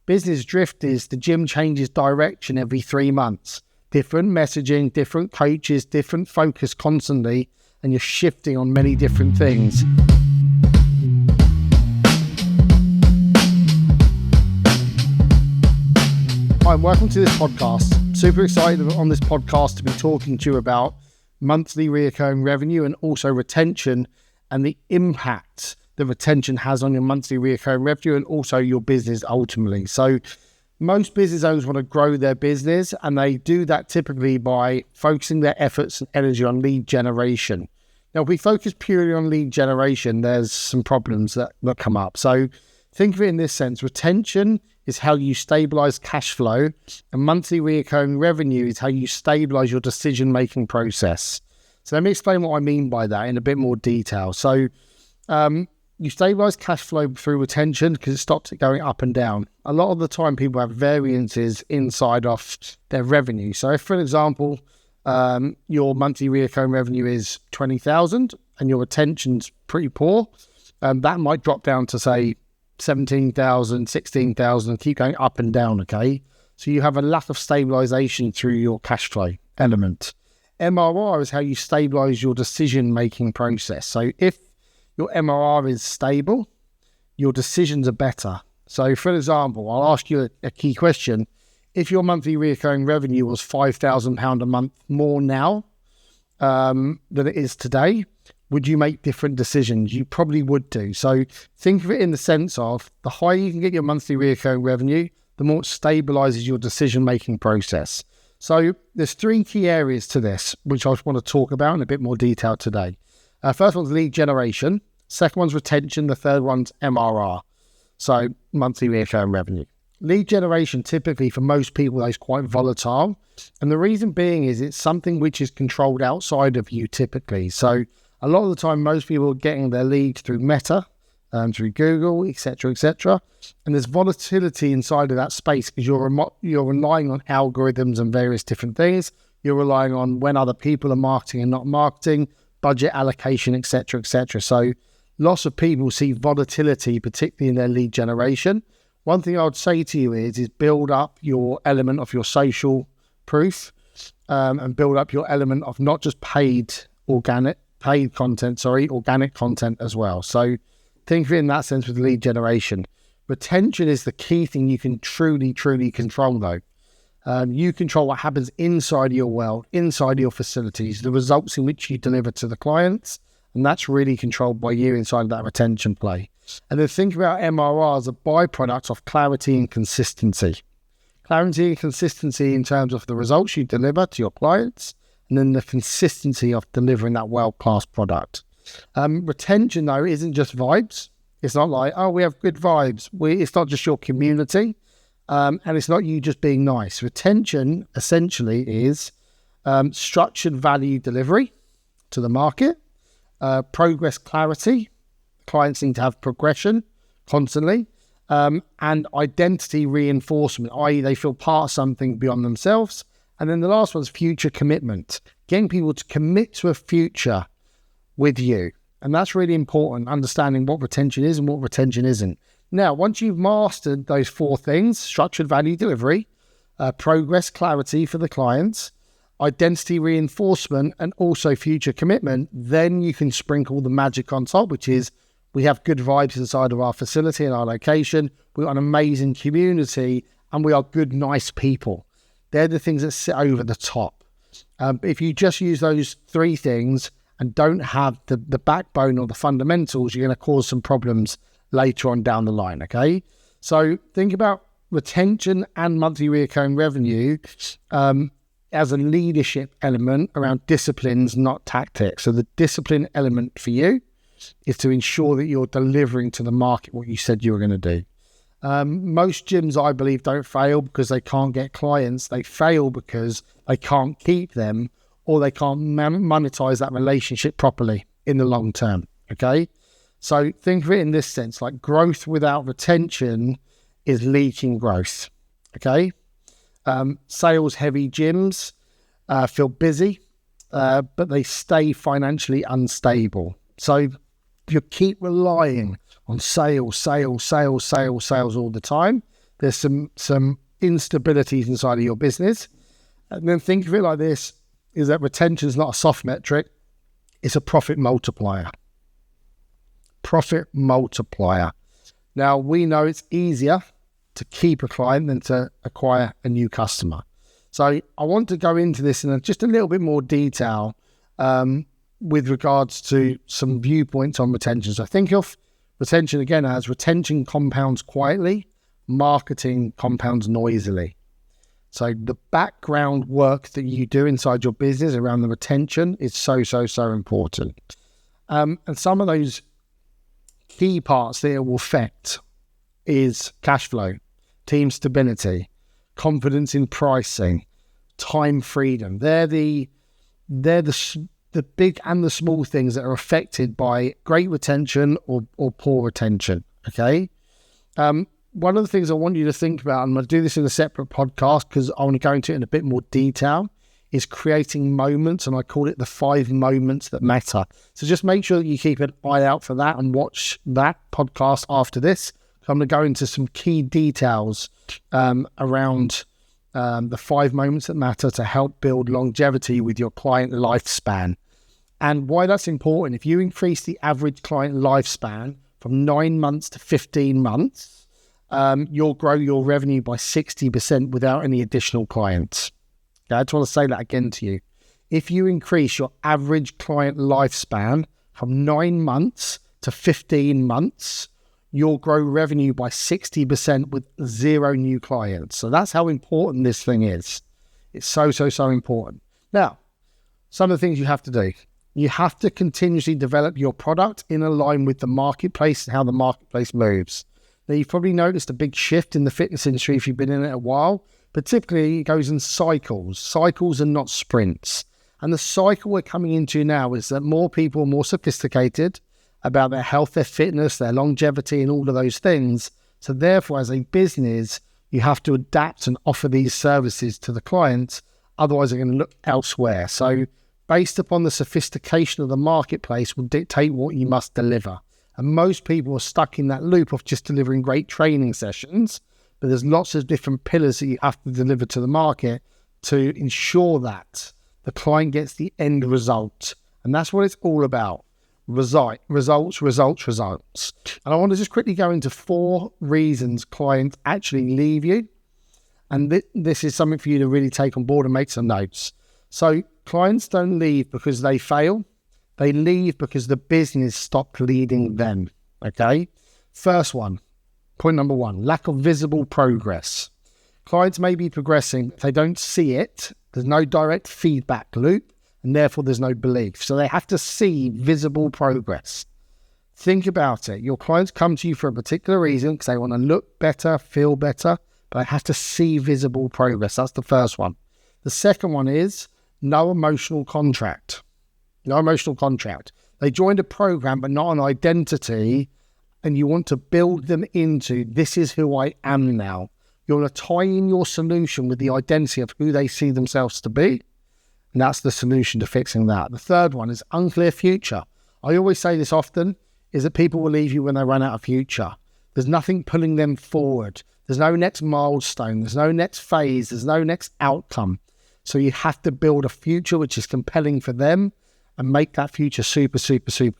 Business drift is the gym changes direction every 3 months. Different messaging, different coaches, different focus constantly, and you're shifting on many different things. Hi, and welcome to this podcast. Super excited on this podcast to be talking to you about monthly recurring revenue and also retention and the impact that retention has on your monthly recurring revenue and also your business ultimately. So most business owners want to grow their business, and they do that typically by focusing their efforts and energy on lead generation. Now, if we focus purely on lead generation, there's some problems that come up. So think of it in this sense. Retention is how you stabilize cash flow, and monthly recurring revenue is how you stabilize your decision-making process. So let me explain what I mean by that in a bit more detail. So you stabilize cash flow through retention because it stops it going up and down. A lot of the time people have variances inside of their revenue. So if, for example, your monthly recurring revenue is 20,000 and your retention's pretty poor, that might drop down to say 17,000, 16,000 and keep going up and down, okay? So you have a lack of stabilization through your cash flow element. MRR is how you stabilize your decision-making process. So if your MRR is stable, your decisions are better. So for example, I'll ask you a key question. If your monthly recurring revenue was £5,000 a month more now than it is today, would you make different decisions? You probably would do. So think of it in the sense of the higher you can get your monthly recurring revenue, the more it stabilizes your decision-making process. So there's 3 key areas to this, which I want to talk about in a bit more detail today. First one's lead generation. Second one's retention. The third one's MRR. So monthly recurring revenue. Lead generation, typically for most people, is quite volatile. And the reason being is it's something which is controlled outside of you typically. So a lot of the time, most people are getting their leads through Meta, through Google, etc., etc. And there's volatility inside of that space because you're relying on algorithms and various different things. You're relying on when other people are marketing and not marketing, budget allocation, etc., etc. So lots of people see volatility, particularly in their lead generation. One thing I would say to you is build up your element of your social proof and build up your element of not just organic content as well. So think of it in that sense with lead generation. Retention is the key thing you can truly, truly control though. You control what happens inside your world, inside your facilities, the results in which you deliver to the clients, and that's really controlled by you inside that retention play. And then think about MRR as a byproduct of clarity and consistency. Clarity and consistency in terms of the results you deliver to your clients, and then the consistency of delivering that world-class product. Retention, though, isn't just vibes. It's not like, oh, we have good vibes. It's not just your community. And it's not you just being nice. Retention essentially is structured value delivery to the market, progress clarity. Clients need to have progression constantly, and identity reinforcement, i.e. they feel part of something beyond themselves. And then the last one's future commitment, getting people to commit to a future with you. And that's really important, understanding what retention is and what retention isn't. Now, once you've mastered those 4 things, structured value delivery, progress clarity for the clients, identity reinforcement, and also future commitment, then you can sprinkle the magic on top, which is we have good vibes inside of our facility and our location. We've got an amazing community and we are good, nice people. They're the things that sit over the top. If you just use those 3 things and don't have the backbone or the fundamentals, you're going to cause some problems later on down the line, okay? So think about retention and monthly recurring revenue as a leadership element around disciplines, not tactics. So the discipline element for you is to ensure that you're delivering to the market what you said you were going to do. Most gyms, I believe, don't fail because they can't get clients. They fail because they can't keep them or they can't monetize that relationship properly in the long term, okay? So think of it in this sense, like growth without retention is leaking growth, okay? Sales-heavy gyms feel busy, but they stay financially unstable. So if you keep relying on sales all the time, There's some instabilities inside of your business. And then think of it like this, is that retention is not a soft metric, it's a profit multiplier. Profit multiplier. Now, we know it's easier to keep a client than to acquire a new customer. So I want to go into this in just a little bit more detail with regards to some viewpoints on retention. So think of retention again as retention compounds quietly, marketing compounds noisily. So the background work that you do inside your business around the retention is so important. And some of those key parts that it will affect is cash flow, team stability, confidence in pricing, time freedom. They're the big and the small things that are affected by great retention or poor retention. Okay. One of the things I want you to think about, and I'm going to do this in a separate podcast because I want to go into it in a bit more detail, is creating moments, and I call it the 5 moments that matter. So just make sure that you keep an eye out for that and watch that podcast after this. I'm going to go into some key details around the 5 moments that matter to help build longevity with your client lifespan. And why that's important, if you increase the average client lifespan from 9 months to 15 months, you'll grow your revenue by 60% without any additional clients. Okay, I just want to say that again to you. If you increase your average client lifespan from 9 months to 15 months, you'll grow revenue by 60% with 0 new clients. So that's how important this thing is. It's so important. Now, some of the things you have to do. You have to continuously develop your product in line with the marketplace and how the marketplace moves. Now, you've probably noticed a big shift in the fitness industry if you've been in it a while, but typically it goes in cycles and not sprints. And the cycle we're coming into now is that more people are more sophisticated about their health, their fitness, their longevity, and all of those things. So therefore, as a business, you have to adapt and offer these services to the clients. Otherwise, they're going to look elsewhere. So based upon the sophistication of the marketplace will dictate what you must deliver. And most people are stuck in that loop of just delivering great training sessions, but there's lots of different pillars that you have to deliver to the market to ensure that the client gets the end result. And that's what it's all about. Results. And I want to just quickly go into 4 reasons clients actually leave you. And this is something for you to really take on board and make some notes. So clients don't leave because they fail. They leave because the business stopped leading them. Okay. First one, point number 1, lack of visible progress. Clients may be progressing. If they don't see it, there's no direct feedback loop, and therefore there's no belief. So they have to see visible progress. Think about it. Your clients come to you for a particular reason because they want to look better, feel better, but they have to see visible progress. That's the first one. The second one is no emotional contract. No emotional contract. They joined a program, but not an identity, and you want to build them into, this is who I am now. You want to tie in your solution with the identity of who they see themselves to be, and that's the solution to fixing that. The third one is unclear future. I always say this often, is that people will leave you when they run out of future. There's nothing pulling them forward. There's no next milestone. There's no next phase. There's no next outcome. So you have to build a future which is compelling for them and make that future super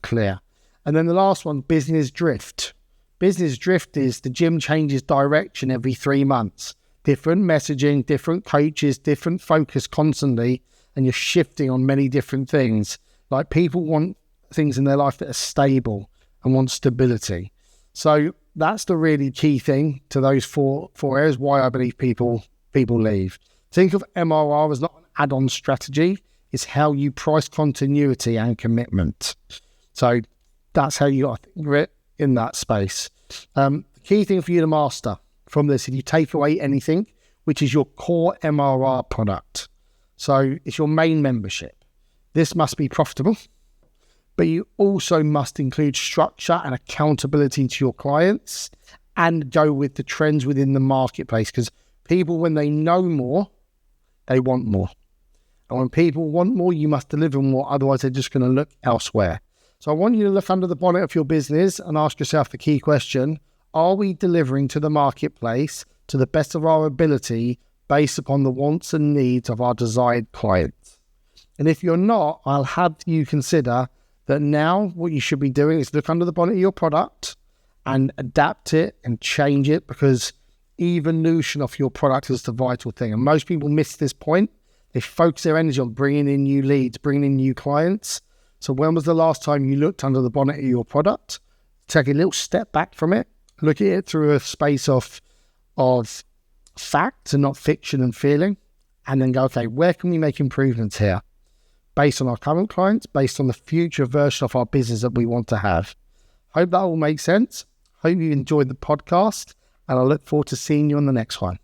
clear. And then the last one, business drift. Business drift is the gym changes direction every 3 months. Different messaging, different coaches, different focus constantly, and you're shifting on many different things. Like people want things in their life that are stable and want stability. So that's the really key thing to those four areas why I believe people leave. Think of MRR as not an add-on strategy. It's how you price continuity and commitment. So that's how you are in that space. The key thing for you to master from this, if you take away anything, which is your core MRR product. So it's your main membership. This must be profitable, but you also must include structure and accountability to your clients and go with the trends within the marketplace, because people, when they know more, they want more. And when people want more, you must deliver more. Otherwise, they're just going to look elsewhere. So I want you to look under the bonnet of your business and ask yourself the key question: are we delivering to the marketplace to the best of our ability based upon the wants and needs of our desired clients. And if you're not, I'll have you consider that now what you should be doing is look under the bonnet of your product and adapt it and change it, because evolution of your product is the vital thing. And most people miss this point. They focus their energy on bringing in new leads, bringing in new clients. So when was the last time you looked under the bonnet of your product? Take a little step back from it, look at it through a space of fact and not fiction and feeling, and then go, okay, where can we make improvements here? Based on our current clients, based on the future version of our business that we want to have. Hope that all makes sense. Hope you enjoyed the podcast, and I look forward to seeing you on the next one.